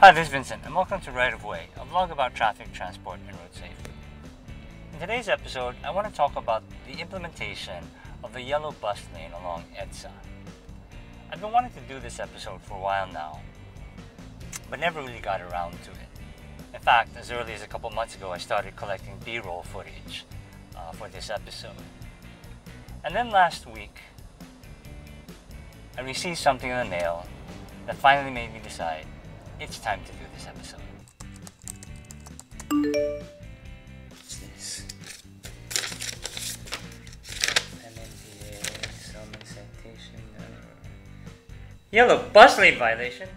Hi, this is Vincent, and welcome to Right of Way, a vlog about traffic, transport, and road safety. In today's episode, I want to talk about the implementation of the yellow bus lane along EDSA. I've been wanting to do this episode for a while now, but never really got around to it. In fact, as early as a couple months ago, I started collecting B-roll footage for this episode. And then last week, I received something in the mail that finally made me decide it's time to do this episode. What's this? MMDA summons citation. Yellow bus lane violation?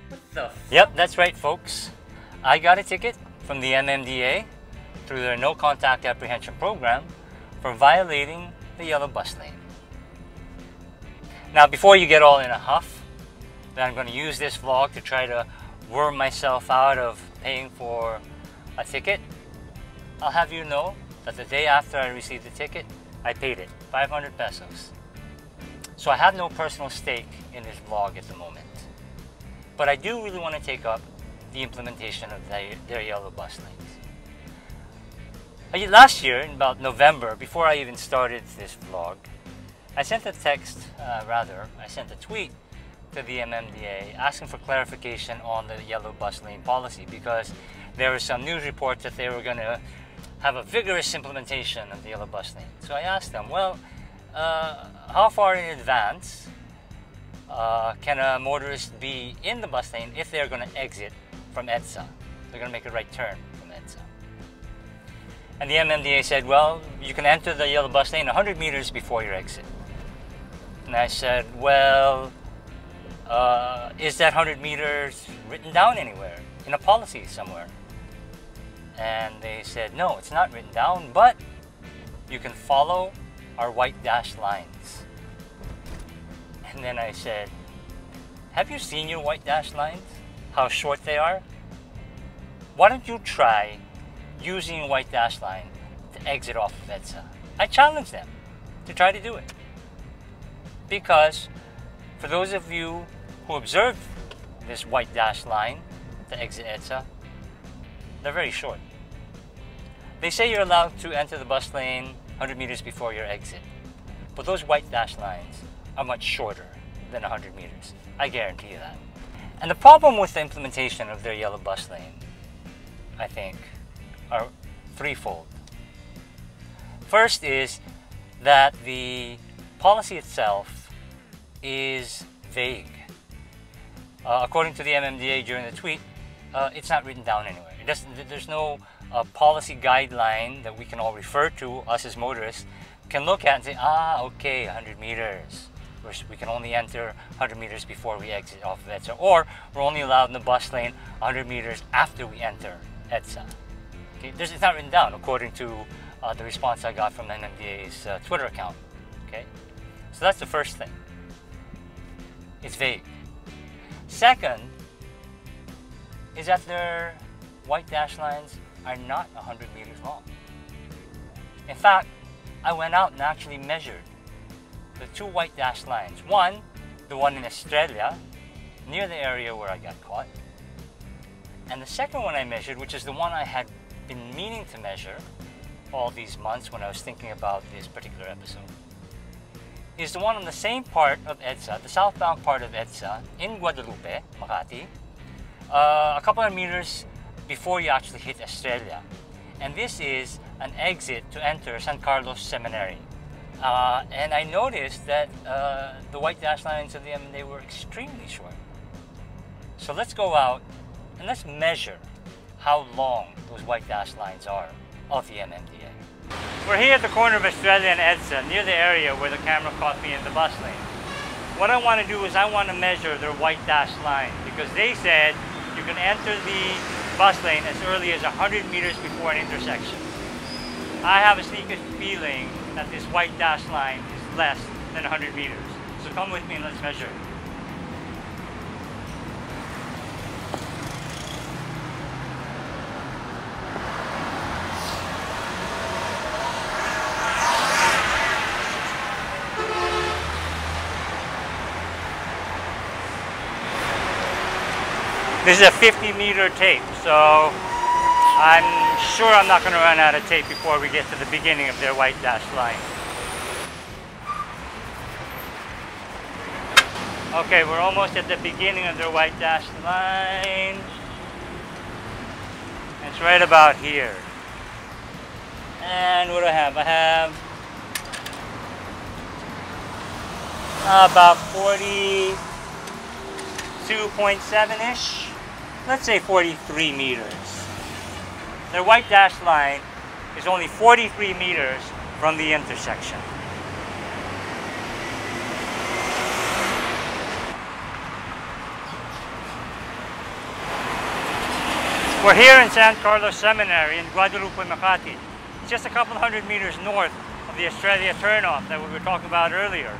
What the f? Yep, that's right, folks. I got a ticket from the MMDA through their no contact apprehension program for violating the yellow bus lane. Now, before you get all in a huff that I'm going to use this vlog to try to worm myself out of paying for a ticket, I'll have you know that the day after I received the ticket, I paid it, 500 pesos. So I have no personal stake in this vlog at the moment. But I do really want to take up the implementation of their yellow bus lanes. Last year, in about November, before I even started this vlog, I sent a I sent a tweet to the MMDA asking for clarification on the yellow bus lane policy, because there were some news reports that they were going to have a vigorous implementation of the yellow bus lane. So I asked them, well, how far in advance can a motorist be in the bus lane if they're going to exit from EDSA? They're going to make a right turn from EDSA. And the MMDA said, well, you can enter the yellow bus lane 100 meters before your exit. And I said, well, is that 100 meters written down anywhere, in a policy somewhere? And they said, no, it's not written down, but you can follow our white dashed lines. And then I said, have you seen your white dashed lines? How short they are? Why don't you try using a white dashed line to exit off of EDSA? I challenge them to try to do it. Because for those of you who observe this white dashed line to exit EDSA, they're very short. They say you're allowed to enter the bus lane 100 meters before your exit, but those white dashed lines are much shorter than 100 meters. I guarantee you that. And the problem with the implementation of their yellow bus lane, I think, are threefold. First is that the policy itself is vague. According to the MMDA during the tweet, it's not written down anywhere. There's no policy guideline that we can all refer to, us as motorists, can look at and say, okay, 100 meters. We can only enter 100 meters before we exit off of EDSA, or we're only allowed in the bus lane 100 meters after we enter EDSA. Okay? It's not written down according to the response I got from MMDA's Twitter account. Okay? So that's the first thing. It's vague. Second is that their white dash lines are not 100 meters long. In fact, I went out and actually measured the two white dash lines. One, the one in Australia, near the area where I got caught. And the second one I measured, which is the one I had been meaning to measure all these months when I was thinking about this particular episode, is the one on the same part of EDSA, the southbound part of EDSA, in Guadalupe, Makati, a couple of meters before you actually hit Australia. And this is an exit to enter San Carlos Seminary. And I noticed that the white dash lines of the MMDA were extremely short. So let's go out and let's measure how long those white dash lines are of the MMDA. We're here at the corner of Australia and EDSA, near the area where the camera caught me in the bus lane. What I want to do is I want to measure their white dash line, because they said you can enter the bus lane as early as 100 meters before an intersection. I have a sneaky feeling that this white dash line is less than 100 meters. So come with me and let's measure it. This is a 50-meter tape, so I'm sure I'm not going to run out of tape before we get to the beginning of their white dashed line. Okay, we're almost at the beginning of their white dashed line. It's right about here. And what do I have? I have about 42.7-ish. Let's say 43 meters. Their white dashed line is only 43 meters from the intersection. We're here in San Carlos Seminary in Guadalupe, Makati. It's just a couple hundred meters north of the Australia turnoff that we were talking about earlier.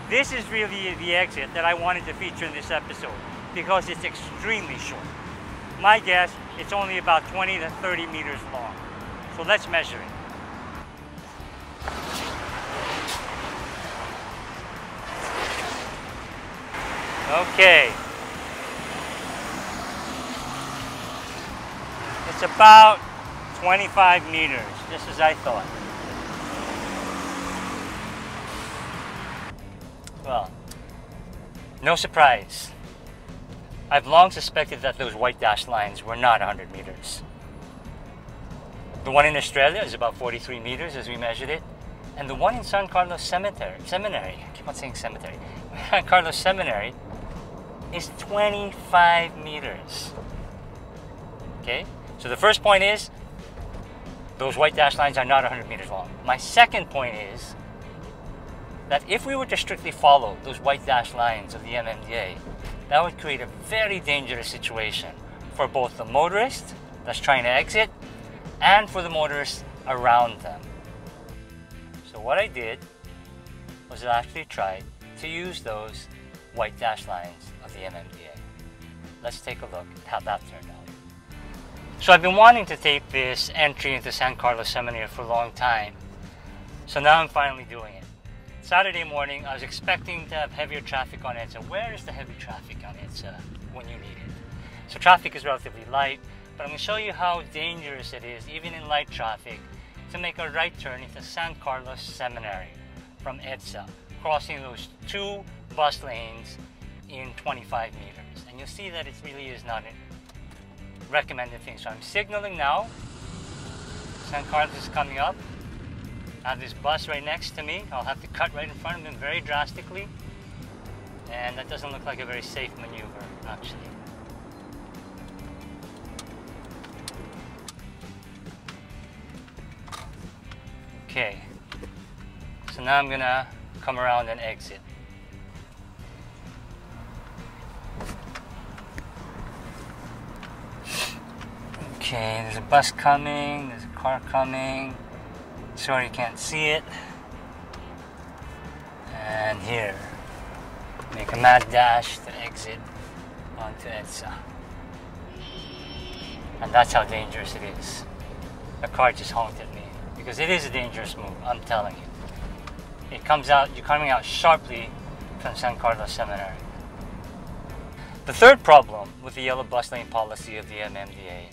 This is really the exit that I wanted to feature in this episode because it's extremely short. My guess, it's only about 20 to 30 meters long. So let's measure it. Okay. It's about 25 meters, just as I thought. Well, no surprise. I've long suspected that those white dashed lines were not 100 meters. The one in Australia is about 43 meters as we measured it. And the one in San Carlos Seminary, I keep on saying cemetery, San Carlos Seminary is 25 meters. Okay? So the first point is, those white dashed lines are not 100 meters long. My second point is that if we were to strictly follow those white dashed lines of the MMDA, that would create a very dangerous situation for both the motorist that's trying to exit and for the motorists around them. So what I did was I actually tried to use those white dashed lines of the MMDA. Let's take a look at how that turned out. So I've been wanting to tape this entry into San Carlos Seminary for a long time. So now I'm finally doing it. Saturday morning, I was expecting to have heavier traffic on EDSA. Where is the heavy traffic on EDSA when you need it? So traffic is relatively light, but I'm going to show you how dangerous it is, even in light traffic, to make a right turn into San Carlos Seminary from EDSA, crossing those two bus lanes in 25 meters. And you'll see that it really is not a recommended thing. So I'm signaling now. San Carlos is coming up. I have this bus right next to me. I'll have to cut right in front of him very drastically. And that doesn't look like a very safe maneuver, actually. Okay. So now I'm gonna come around and exit. Okay, there's a bus coming, there's a car coming. Sorry you can't see it. And here, make a mad dash to exit onto EDSA. And that's how dangerous it is. The car just honked at me because it is a dangerous move, I'm telling you. It comes out, you're coming out sharply from San Carlos Seminary. The third problem with the yellow bus lane policy of the MMDA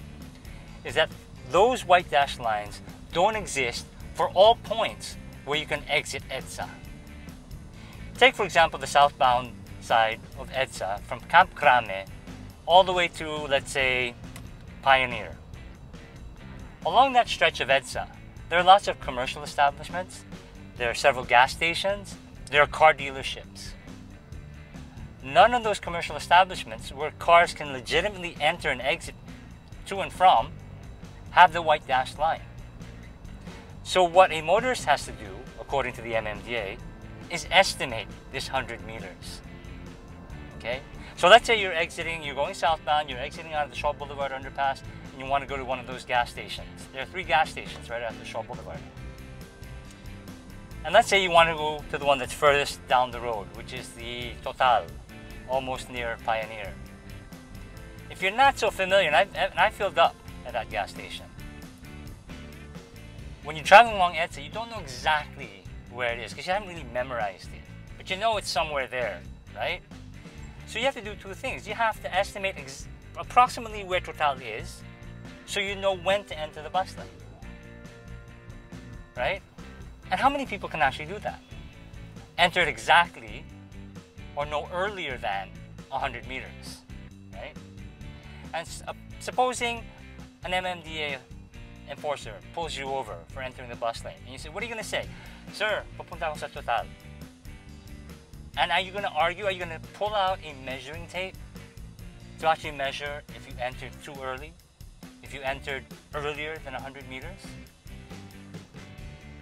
is that those white dashed lines don't exist for all points where you can exit EDSA. Take, for example, the southbound side of EDSA from Camp Crame all the way to, let's say, Pioneer. Along that stretch of EDSA, there are lots of commercial establishments, there are several gas stations, there are car dealerships. None of those commercial establishments where cars can legitimately enter and exit to and from have the white dashed line. So what a motorist has to do, according to the MMDA, is estimate this 100 meters. Okay? So let's say you're going southbound, you're exiting out of the Shaw Boulevard underpass, and you want to go to one of those gas stations. There are 3 gas stations right after Shaw Boulevard. And let's say you want to go to the one that's furthest down the road, which is the Total, almost near Pioneer. If you're not so familiar, and I filled up at that gas station, when you're traveling along EDSA, you don't know exactly where it is because you haven't really memorized it. But you know it's somewhere there, right? So you have to do 2 things. You have to estimate approximately where Total is, so you know when to enter the bus lane. Right? And how many people can actually do that? Enter it exactly or no earlier than 100 meters. Right? And supposing an MMDA enforcer pulls you over for entering the bus lane, and you say, what are you going to say? Sir, papunta ako sa Total. And are you going to argue? Are you going to pull out a measuring tape to actually measure if you entered too early? If you entered earlier than 100 meters?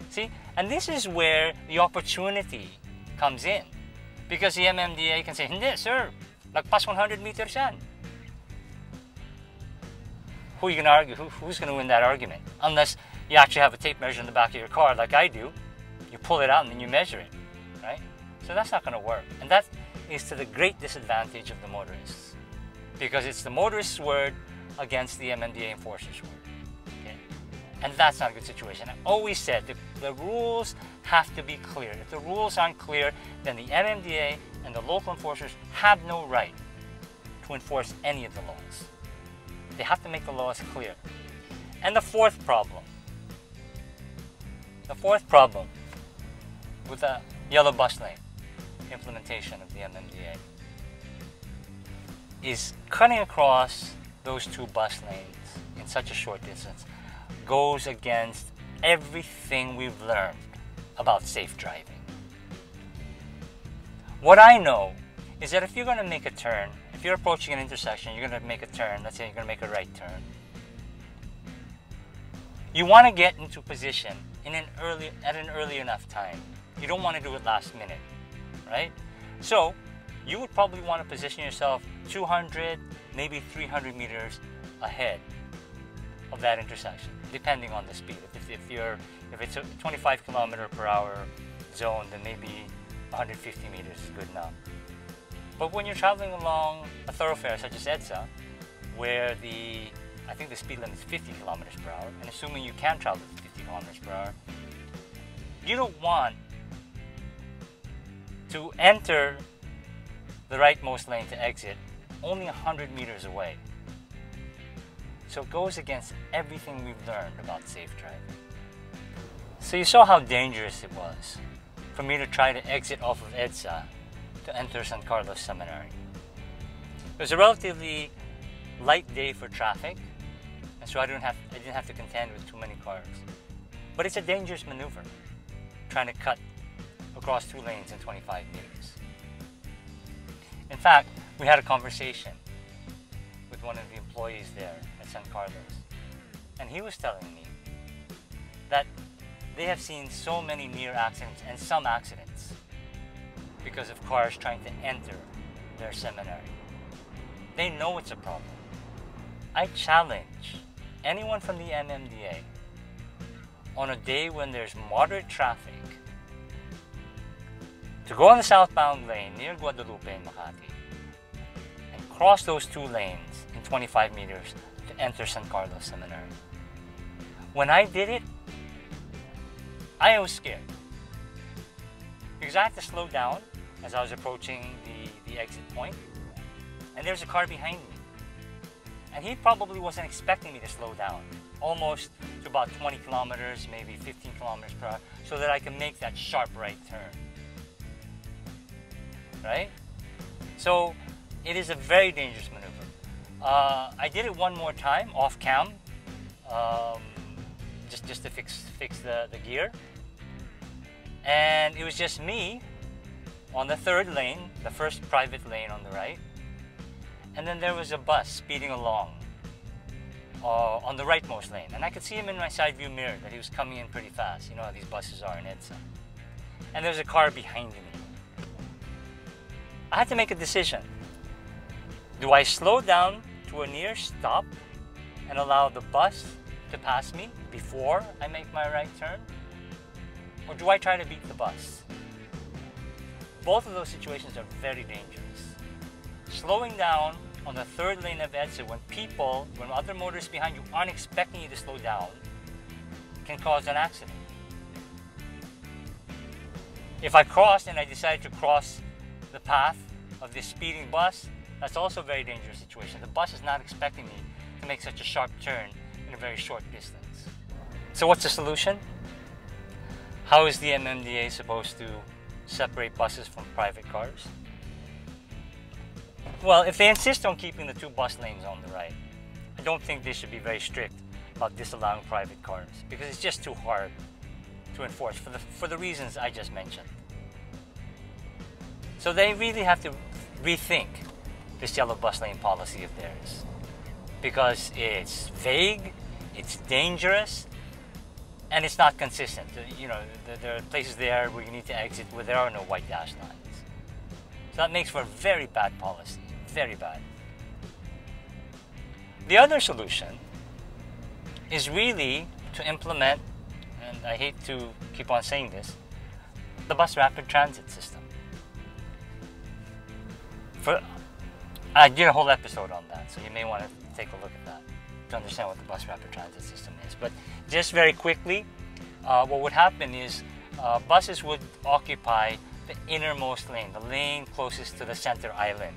See? And this is where the opportunity comes in. Because the MMDA can say, hindi, sir, lagpas 100 meters yan. Who are you going to argue? Who's going to win that argument? Unless you actually have a tape measure in the back of your car like I do. You pull it out and then you measure it, right? So that's not going to work. And that is to the great disadvantage of the motorists. Because it's the motorist's word against the MMDA enforcer's word. Okay? And that's not a good situation. I've always said that the rules have to be clear. If the rules aren't clear, then the MMDA and the local enforcers have no right to enforce any of the laws. They have to make the laws clear. And the fourth problem with the yellow bus lane implementation of the MMDA is cutting across those two bus lanes in such a short distance goes against everything we've learned about safe driving. What I know is that if you're going to make a turn, if you're approaching an intersection, you're going to make a turn, let's say you're going to make a right turn, you want to get into position at an early enough time. You don't want to do it last minute, right? So you would probably want to position yourself 200, maybe 300 meters ahead of that intersection, depending on the speed. If it's a 25 km/h zone, then maybe 150 meters is good enough. But when you're traveling along a thoroughfare such as EDSA, where I think the speed limit is 50 km/h, and assuming you can travel at 50 km/h, you don't want to enter the rightmost lane to exit only 100 meters away. So it goes against everything we've learned about safe driving. So you saw how dangerous it was for me to try to exit off of EDSA to enter San Carlos Seminary. It was a relatively light day for traffic, and so I didn't have to contend with too many cars. But it's a dangerous maneuver, trying to cut across two lanes in 25 meters. In fact, we had a conversation with one of the employees there at San Carlos, and he was telling me that they have seen so many near accidents and some accidents because of cars trying to enter their seminary. They know it's a problem. I challenge anyone from the MMDA on a day when there's moderate traffic to go on the southbound lane near Guadalupe and Makati and cross those two lanes in 25 meters to enter San Carlos Seminary. When I did it, I was scared because I had to slow down as I was approaching the exit point, and there's a car behind me. And he probably wasn't expecting me to slow down, almost to about 20 kilometers, maybe 15 km/h, so that I can make that sharp right turn. Right? So it is a very dangerous maneuver. I did it one more time off cam, just to fix the gear. And it was just me on the third lane, the first private lane on the right. And then there was a bus speeding along on the rightmost lane. And I could see him in my side view mirror that he was coming in pretty fast. You know how these buses are in EDSA. And there's a car behind me. I had to make a decision. Do I slow down to a near stop and allow the bus to pass me before I make my right turn? Or do I try to beat the bus? Both of those situations are very dangerous. Slowing down on the third lane of EDSA when other motorists behind you aren't expecting you to slow down can cause an accident. If I crossed and I decided to cross the path of this speeding bus, That's also a very dangerous situation. The bus is not expecting me to make such a sharp turn in a very short distance. So what's the solution? How is the MMDA supposed to separate buses from private cars? Well, if they insist on keeping the 2 bus lanes on the right, I don't think they should be very strict about disallowing private cars, because it's just too hard to enforce for the reasons I just mentioned. So they really have to rethink this yellow bus lane policy of theirs, because it's vague, it's dangerous, and it's not consistent. You know, there are places there where you need to exit where there are no white dash lines. So that makes for a very bad policy, very bad. The other solution is really to implement, and I hate to keep on saying this, the bus rapid transit system. I did a whole episode on that, so you may want to take a look at that to understand what the bus rapid transit system is. But just very quickly, what would happen is buses would occupy the innermost lane, the lane closest to the center island.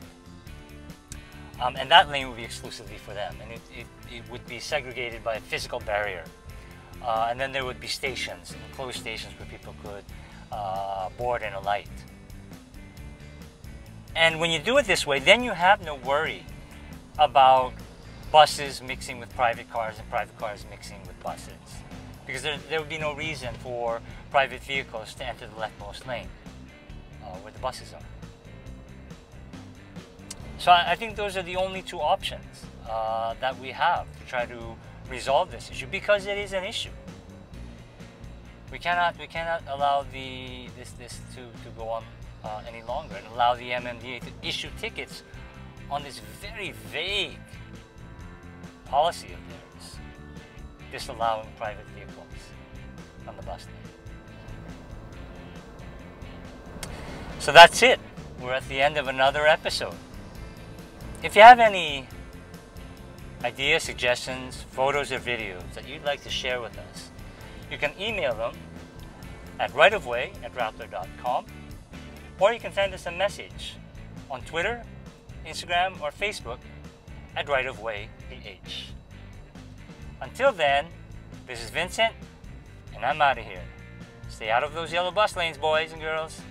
And that lane would be exclusively for them, and it would be segregated by a physical barrier. And then there would be stations, enclosed stations where people could board and alight. And when you do it this way, then you have no worry about buses mixing with private cars and private cars mixing with buses, because there would be no reason for private vehicles to enter the leftmost lane where the buses are. So I think those are the only 2 options that we have to try to resolve this issue, because it is an issue. We cannot allow this to go on any longer and allow the MMDA to issue tickets on this very vague policy of theirs, disallowing private vehicles on the bus lane. So that's it. We're at the end of another episode. If you have any ideas, suggestions, photos, or videos that you'd like to share with us, you can email them at rightofway@rappler.com, or you can send us a message on Twitter, Instagram, or Facebook at rightofwayph. Until then, this is Vincent, and I'm out of here. Stay out of those yellow bus lanes, boys and girls.